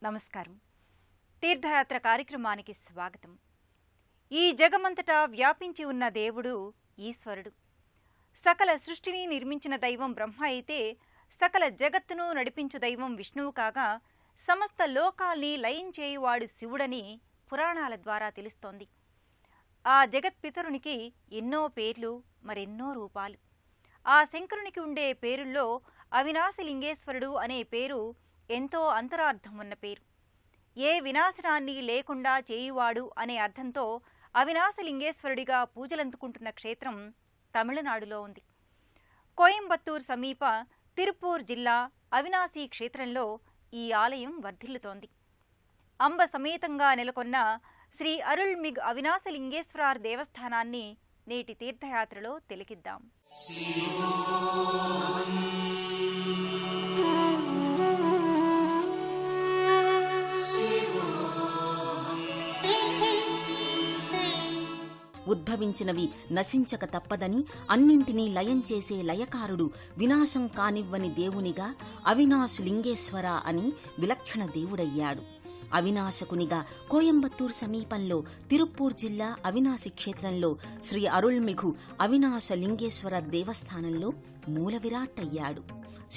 నమస్కారం. తీర్థయాత్ర కార్యక్రమానికి స్వాగతం. ఈ జగమంతటా వ్యాపించి ఉన్న దేవుడు ఈశ్వరుడు. సకల సృష్టిని నిర్మించిన దైవం బ్రహ్మ అయితే, సకల జగత్తును నడిపించు దైవం విష్ణువు కాగా, సమస్త లోకాల్ని లయం చేయువాడు శివుడని పురాణాల ద్వారా తెలుస్తోంది. ఆ జగత్పితరునికి ఎన్నో పేర్లు, మరెన్నో రూపాలు. ఆ శంకరునికి ఉండే పేరుల్లో అవినాశి లింగేశ్వరుడు అనే పేరు ఎంతో అంతరార్థం ఉన్న పేరు. ఏ వినాశనాన్ని లేకుండా చేయువాడు అనే అర్థంతో అవినాశి లింగేశ్వరుడిగా పూజలందుకుంటున్న క్షేత్రం తమిళనాడులో ఉంది. కోయంబత్తూర్ సమీప తిరుపూర్ జిల్లా అవినాశి క్షేత్రంలో ఈ ఆలయం వర్ధిల్లుతోంది. అంబ సమేతంగా నెలకొన్న శ్రీ అరుల్మిగ్ అవినాశి లింగేశ్వరార్ దేవస్థానాన్ని నేటి తీర్థయాత్రలో తిలకిద్దాం. ఉద్భవించినవి నశించక తప్పదని, అన్నింటినీ లయం చేసే లయకారుడు, వినాశం కానివ్వని దేవునిగా అవినాశి లింగేశ్వర అని విలక్షణ దేవుడయ్యాడు. అవినాశకునిగా కోయంబత్తూర్ సమీపంలో తిరుప్పూర్ జిల్లా అవినాశి క్షేత్రంలో శ్రీ అరుల్మిగు అవినాశ లింగేశ్వర దేవస్థానంలో మూల విరాట్టయ్యాడు.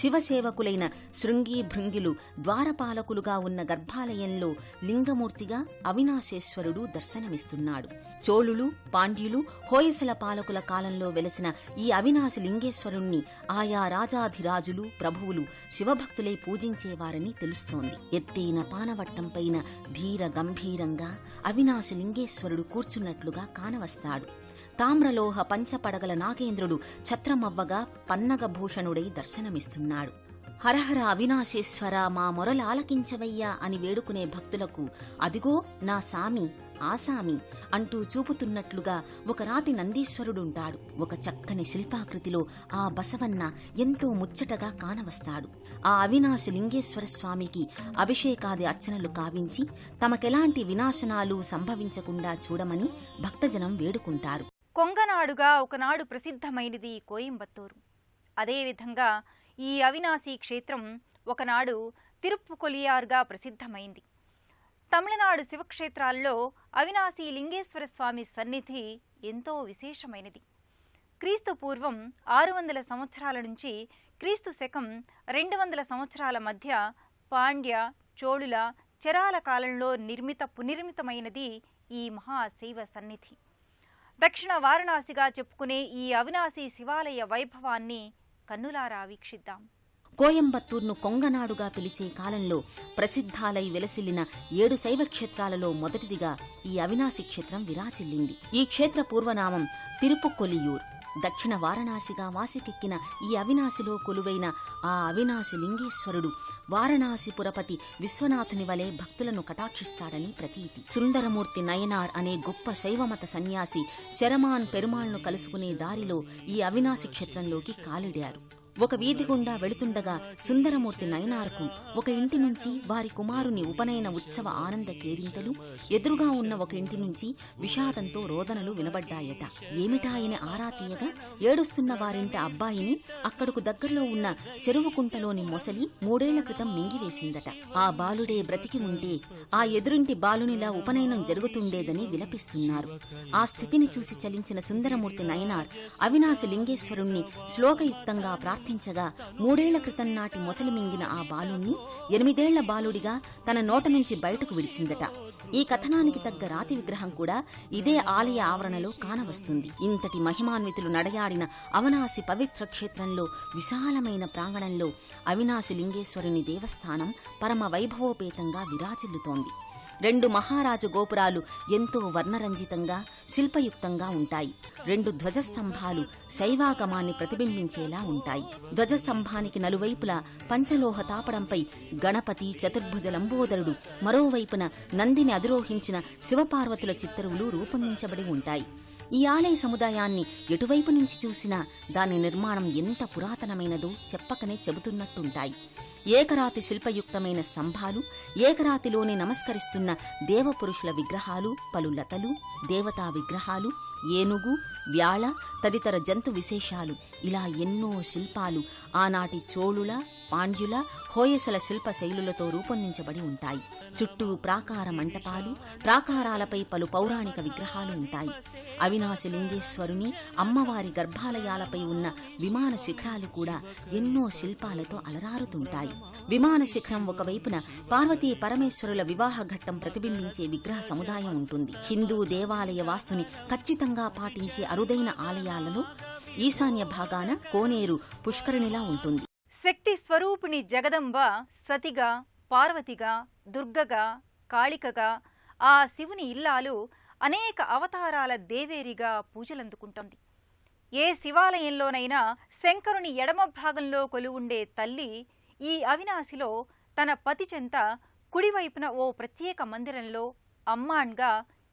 శివసేవకులైన శృంగి భృంగిలు ద్వారపాలకులుగా ఉన్న గర్భాలయంలో లింగమూర్తిగా అవినాశేశ్వరుడు దర్శనమిస్తున్నాడు. చోళులు, పాండ్యులు, హోయసల పాలకుల కాలంలో వెలసిన ఈ అవినాశి లింగేశ్వరుణ్ణి ఆయా రాజాధిరాజులు, ప్రభువులు శివభక్తులై పూజించేవారని తెలుస్తోంది. ఎత్తైన పానవట్టంపైన ధీర గంభీరంగా అవినాశి లింగేశ్వరుడు కూర్చున్నట్లుగా కానవస్తాడు. తామ్రలోహ పంచపడగల నాగేంద్రుడు ఛత్రమవ్వగా పన్నగభూషణుడై దర్శనమిస్తున్నాడు. హరహర అవినాశేశ్వర, మా మొరలు ఆలకించవయ్యా అని వేడుకునే భక్తులకు అదిగో నా సామి, ఆసామి అంటూ చూపుతున్నట్లుగా ఒక రాతి నందీశ్వరుడుంటాడు. ఒక చక్కని శిల్పాకృతిలో ఆ బసవన్న ఎంతో ముచ్చటగా కానవస్తాడు. ఆ అవినాశి లింగేశ్వర స్వామికి అభిషేకాది అర్చనలు కావించి తమకెలాంటి వినాశనాలు సంభవించకుండా చూడమని భక్తజనం వేడుకుంటారు. కొంగనాడుగా ఒకనాడు ప్రసిద్ధమైనది కోయంబత్తూరు. అదేవిధంగా ఈ అవినాశి క్షేత్రం ఒకనాడు తిరుప్పుకొలియార్గా ప్రసిద్ధమైంది. తమిళనాడు శివక్షేత్రాల్లో అవినాశి లింగేశ్వర స్వామి సన్నిధి ఎంతో విశేషమైనది. క్రీస్తు పూర్వం 600 సంవత్సరాల నుంచి క్రీస్తు శకం 200 సంవత్సరాల మధ్య పాండ్య, చోళుల చెరాల కాలంలో పునిర్మితమైనది ఈ మహాశైవ సన్నిధి. దక్షిణ వారణాసిగా చెప్పుకునే ఈ అవినాశి శివాలయ వైభవాన్ని కన్నులారా వీక్షిద్దాం. కోయంబత్తూర్ను కొంగనాడుగా పిలిచే కాలంలో ప్రసిద్ధాలై వెలసిల్లిన 7 శైవ క్షేత్రాలలో మొదటిదిగా ఈ అవినాశి క్షేత్రం విరాజిల్లింది. ఈ క్షేత్ర పూర్వనామం తిరుపుకొలియూర్. దక్షిణ వారణాసిగా వాసికెక్కిన ఈ అవినాశిలో కొలువైన ఆ అవినాశి లింగేశ్వరుడు వారణాసిపురపతి విశ్వనాథుని వలె భక్తులను కటాక్షిస్తాడని ప్రతీతి. సుందరమూర్తి నయనార్ అనే గొప్ప శైవమత సన్యాసి చెరమాన్ పెరుమాళ్ను కలుసుకునే దారిలో ఈ అవినాశి క్షేత్రంలోకి కాలిడారు. ఒక వీధి గుండా వెళుతుండగా సుందరమూర్తి నయనార్కు ఒక ఇంటి నుంచి వారి కుమారుని ఉపనయన ఉత్సవ ఆనంద కేరింతలు, ఎదురుగా ఉన్న ఒక ఇంటి నుంచి విషాదంతో రోదనలు వినబడ్డాయట. ఏమిటాయని ఆరా తీయగా ఏడుస్తున్న వారింట అబ్బాయిని అక్కడకు దగ్గరలో ఉన్న చెరువు కుంటలోని మొసలి 3 ఏళ్ల క్రితం మింగివేసిందట. ఆ బాలుడే బ్రతికి ఉంటే ఆ ఎదురింటి బాలునిలా ఉపనయనం జరుగుతుండేదని విలపిస్తున్నారు. ఆ స్థితిని చూసి చలించిన సుందరమూర్తి నయనార్ అవినాశి లింగేశ్వరుణ్ణి శ్లోకయుక్తంగా ప్రార్థించగా 3 ఏళ్ల క్రితం నాటి మొసలి మింగిన ఆ బాలుణ్ణి 8 ఏళ్ల బాలుడిగా తన నోట నుంచి బయటకు విడిచిందట. ఈ కథనానికి తగ్గ రాతి విగ్రహం కూడా ఇదే ఆలయ ఆవరణలో కానవస్తుంది. ఇంతటి మహిమాన్వితులు నడయాడిన అవినాశి పవిత్ర క్షేత్రంలో విశాలమైన ప్రాంగణంలో అవినాశి లింగేశ్వరుని దేవస్థానం పరమ వైభవోపేతంగా విరాజిల్లుతోంది. 2 మహారాజు గోపురాలు ఎంతో వర్ణరంజితంగా శిల్పయుక్తంగా ఉంటాయి. 2 ధ్వజస్తంభాలు శైవాగమాన్ని ప్రతిబింబించేలా ఉంటాయి. ధ్వజస్తంభానికి నలువైపులా పంచలోహ తాపడంపై గణపతి, చతుర్భుజ లంబోదరుడు, మరోవైపున నందిని అధిరోహించిన శివపార్వతుల చిత్తరువులు రూపొందించబడి ఉంటాయి. ఈ ఆలయ సముదాయాన్ని ఎటువైపు నుంచి చూసినా దాని నిర్మాణం ఎంత పురాతనమైనదో చెప్పకనే చెబుతున్నట్టుంటాయి. ఏకరాతి శిల్పయుక్తమైన స్తంభాలు, ఏకరాతిలోనే నమస్కరిస్తున్న దేవపురుషుల విగ్రహాలు, పలు లతలు, దేవతా విగ్రహాలు, ఏనుగు, వ్యాళ తదితర జంతు విశేషాలు, ఇలా ఎన్నో శిల్పాలు ఆనాటి చోళుల, పాండ్యుల హోయసల శిల్ప శైలులతో రూపొందించబడి ఉంటాయి. చుట్టూ ప్రాకార మంటపాలు, ప్రాకారాలపై పలు పౌరాణిక విగ్రహాలు ఉంటాయి. అవినాశి లింగేశ్వరుని అమ్మవారి గర్భాలయాలపై ఉన్న విమాన శిఖరాలు కూడా ఎన్నో శిల్పాలతో అలరారుతుంటాయి. విమాన శిఖరం ఒకవైపున పార్వతీ పరమేశ్వరుల వివాహ ఘట్టం ప్రతిబింబించే విగ్రహ సముదాయం ఉంటుంది. హిందూ దేవాలయ వాస్తుని ఖచ్చితంగా పాటించే అరుదైన ఆలయాలలో ఈశాన్య భాగాన కోనేరు పుష్కరిణిలా ఉంటుంది. శక్తి స్వరూపిణి జగదంబ సతిగా, పార్వతిగా, దుర్గగా, కాళికగా, ఆ శివుని ఇల్లాలు అనేక అవతారాల దేవేరిగా పూజలందుకుంటోంది. ఏ శివాలయంలోనైనా శంకరుని ఎడమ భాగంలో కొలువుండే తల్లి ఈ అవినాశిలో తన పతి చెంత కుడివైపున ఓ ప్రత్యేక మందిరంలో అమ్మాన్గా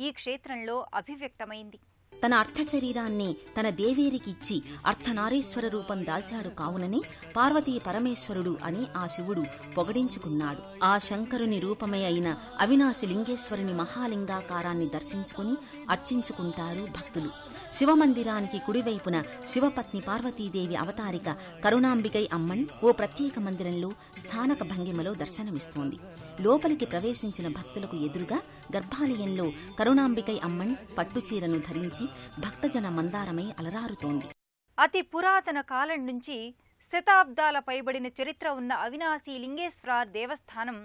ఈ క్షేత్రంలో అభివ్యక్తమైంది. తన అర్ధశరీరాన్ని తన దేవేరికి ఇచ్చి అర్ధనారీశ్వర రూపం దాల్చాడు కావుననే పార్వతీ పరమేశ్వరుడు అని ఆ శివుడు పొగడించుకున్నాడు. ఆ శంకరుని రూపమే అయిన అవినాశి లింగేశ్వరుని మహాలింగాకారాన్ని దర్శించుకుని అర్చించుకుంటారు భక్తులు. శివమందిరానికి కుడివైపున శివపత్ని పార్వతీదేవి అవతారిక కరుణాంబికై అమ్మన్ ఓ ప్రత్యేక మందిరంలో స్థానక భంగిమలో దర్శనమిస్తోంది. లోపలికి ప్రవేశించిన భక్తులకు ఎదురుగా గర్భాలయంలో కరుణాంబికై అమ్మన్ పట్టుచీరను ధరించి భక్తజన మందారమై అలరారుతోంది. అతి పురాతన కాలం నుంచి శతాబ్దాల పైబడిన చరిత్ర ఉన్న అవినాశి లింగేశ్వర దేవస్థానం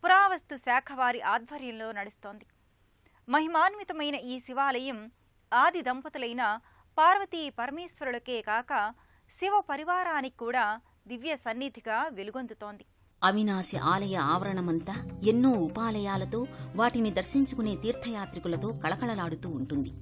పురావస్తు శాఖ వారి ఆధ్వర్యంలో నడుస్తోంది. మహిమాన్వితమైన ఈ శివాలయం ఆది దంపతులైన పార్వతీ పరమేశ్వరులకే కాక శివ పరివారానికి కూడా దివ్య సన్నిధిగా వెలుగొందుతోంది. అవినాశి ఆలయ ఆవరణమంతా ఎన్నో ఉపాలయాలతో వాటిని దర్శించుకునే తీర్థయాత్రికులతో కళకళలాడుతూ ఉంటుంది.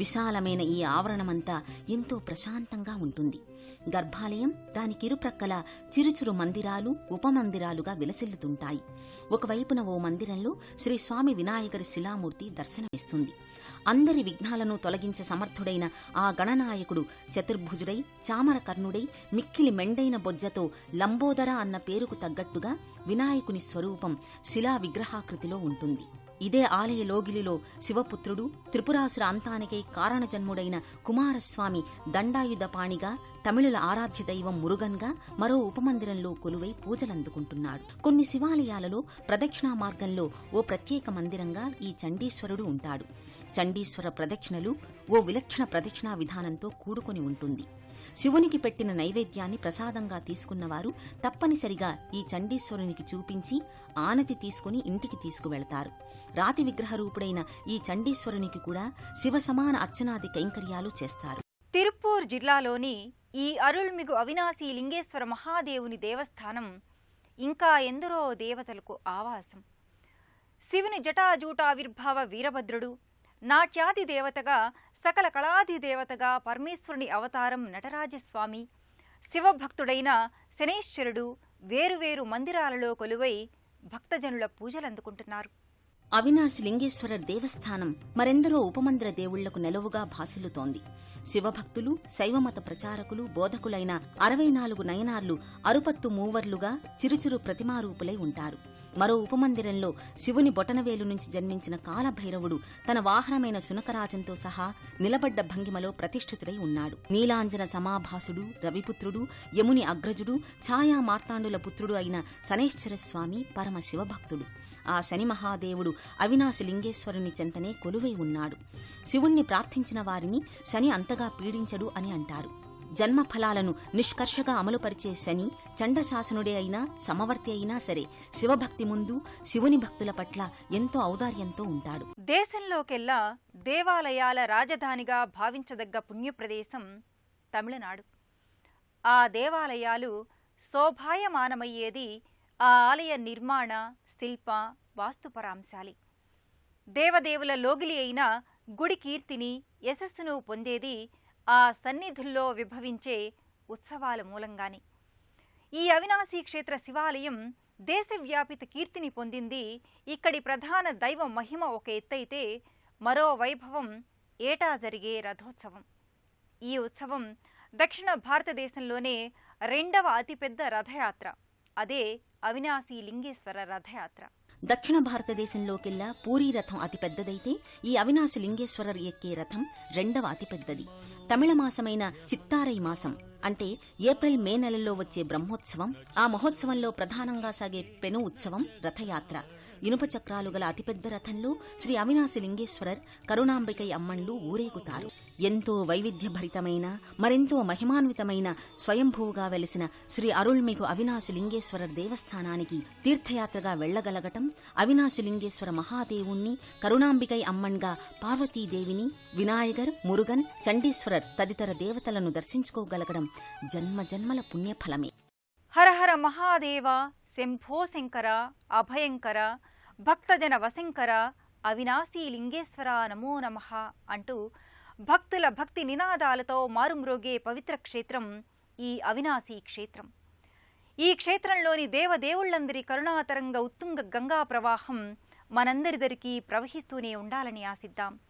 విశాలమైన ఈ ఆవరణమంతా ఎంతో ప్రశాంతంగా ఉంటుంది. గర్భాలయం దానికి ఇరుప్రక్కల చిరుచురు మందిరాలు, ఉపమందిరాలుగా విలసిల్లుతుంటాయి. ఒకవైపున ఓ మందిరంలో శ్రీ స్వామి వినాయకుడి శిలామూర్తి దర్శనమిస్తుంది. అందరి విఘ్నాలను తొలగించే సమర్థుడైన ఆ గణనాయకుడు చతుర్భుజుడై, చామర కర్ణుడై, మిక్కిలి మెండైన బొజ్జతో లంబోదర అన్న పేరుకు తగ్గట్టుగా వినాయకుని స్వరూపం శిలా విగ్రహాకృతిలో ఉంటుంది. ఇదే ఆలయ లోగిలిలో శివపుత్రుడు, త్రిపురాసుర అంతానికై కారణజన్ముడైన కుమారస్వామి దండాయుధపాణిగా, తమిళుల ఆరాధ్య దైవం మురుగన్గా మరో ఉపమందిరంలో కొలువై పూజలందుకుంటున్నాడు. కొన్ని శివాలయాలలో ప్రదక్షిణా మార్గంలో ఓ ప్రత్యేక మందిరంగా ఈ చండీశ్వరుడు ఉంటాడు. చండీశ్వర ప్రదక్షిణలు ఓ విలక్షణ ప్రదక్షిణా విధానంతో కూడుకొని ఉంటుంది. శివునికి పెట్టిన నైవేద్యాన్ని ప్రసాదంగా తీసుకున్నవారు తప్పనిసరిగా ఈ చండీశ్వరునికి చూపించి ఆనతి తీసుకుని ఇంటికి తీసుకువెళతారు. రాతి విగ్రహ రూపుడైన ఈ చండీశ్వరునికి కూడా శివ సమాన అర్చనాది కైంకర్యాలు చేస్తారు. తిరుప్పూర్ జిల్లాలోని ఈ అరుள்మిగు అవినాశి లింగేశ్వర మహాదేవుని దేవస్థానం ఇంకా ఎందరో దేవతలకు ఆవాసం. శివుని జటాజూటావిర్భావ వీరభద్రుడు, నాట్యాది దేవతగా, సకల కళాది దేవతగా పరమేశ్వరుని అవతారం నటరాజస్వామి, శివభక్తుడైన శనేశ్వరుడు వేరువేరు మందిరాలలో కొలువై భక్తజనుల పూజలందుకుంటున్నారు. అవినాశి లింగేశ్వర దేవస్థానం మరెందరో ఉపమందిర దేవుళ్లకు నెలవుగా భాసిల్లుతోంది. శివభక్తులు, శైవమత ప్రచారకులు, బోధకులైన 64 నయనార్లు అరుపత్తు మూవర్లుగా చిరుచురు ప్రతిమారూపులై ఉంటారు. మరో ఉపమందిరంలో శివుని బొటనవేలు నుంచి జన్మించిన కాలభైరవుడు తన వాహనమైన శునకరాజంతో సహా నిలబడ్డ భంగిమలో ప్రతిష్ఠితుడై ఉన్నాడు. నీలాంజన సమాభాసుడు, రవిపుత్రుడు, యముని అగ్రజుడు, ఛాయా మార్తాండుల పుత్రుడు అయిన శనైశ్చర స్వామి పరమ శివభక్తుడు. ఆ శని మహాదేవుడు అవినాశి లింగేశ్వరుని చెంతనే కొలువై ఉన్నాడు. శివుణ్ణి ప్రార్థించిన వారిని శని అంతగా పీడించడు అని అంటారు. జన్మఫలాలను నిష్కర్షగా అమలుపరిచే శని చండశాసనుడే అయినా, సమవర్తి అయినా సరే శివభక్తి ముందు శివుని భక్తుల పట్ల ఎంతో ఔదార్యంతో ఉంటాడు. దేశంలోకెల్లా దేవాలయాల రాజధానిగా భావించదగ్గ పుణ్యప్రదేశం తమిళనాడు. ఆ దేవాలయాలు శోభాయమానమయ్యేది ఆ ఆలయ నిర్మాణ, శిల్ప, వాస్తుపరాంశాలి. దేవదేవుల లోగిలి అయిన గుడి కీర్తిని, యశస్సును పొందేది ఆ సన్నిధుల్లో విభవించే ఉత్సవాల మూలంగానే. ఈ అవినాశి క్షేత్ర శివాలయం దేశవ్యాపిత కీర్తిని పొందింది. ఇక్కడి ప్రధాన దైవ మహిమ ఒక ఎత్తైతే, మరో వైభవం ఏటా జరిగే రథోత్సవం. ఈ ఉత్సవం దక్షిణ భారతదేశంలోనే 2వ అతిపెద్ద రథయాత్ర. అదే అవినాశి లింగేశ్వర రథయాత్ర. దక్షిణ భారతదేశంలోకెల్లా పూరీ రథం అతిపెద్దదైతే ఈ అవినాశి లింగేశ్వరర్ ఎక్కే రథం రెండవ అతిపెద్దది. తమిళ మాసమైన చిత్తారై మాసం అంటే ఏప్రిల్ మే నెలల్లో వచ్చే బ్రహ్మోత్సవం, ఆ మహోత్సవంలో ప్రధానంగా సాగే పెను ఉత్సవం రథయాత్ర. ఇనుప చక్రాలు గల అతిపెద్ద రథంలో శ్రీ అవినాశి లింగేశ్వరర్, కరుణాంబికై అమ్మళ్లు ఊరేగుతారు. ఎంతో వైవిధ్యభరితమైన, మరెంతో మహిమాన్వితమైన స్వయంభూగా వెలిసిన శ్రీ అరుள்మిగు అవినాశి లింగేశ్వరర్ దేవస్థానానికి తీర్థయాత్రగా వెళ్లగలగటం, అవినాశి లింగేశ్వర మహాదేవుణ్ణి, కరుణాంబికై అమ్మన్గా పార్వతీదేవిని, వినాయగర్, మురుగన్, చండీశ్వరర్ తదితర దేవతలను దర్శించుకోగలగడం జన్మజన్మల పుణ్యఫలమే. హరహర మహాదేవ, శంభో శంకర, అభయంకర, భక్తజన వశంకర, అవినాశీ లింగేశ్వర నమో నమః అంటూ భక్తుల భక్తి నినాదాలతో మారుమ్రోగే పవిత్ర క్షేత్రం ఈ అవినాశీ క్షేత్రం. ఈ క్షేత్రంలోని దేవదేవుళ్లందరి కరుణాతరంగ ఉత్తుంగ గంగా ప్రవాహం మనందరిదరికీ ప్రవహిస్తూనే ఉండాలని ఆశిద్దాం.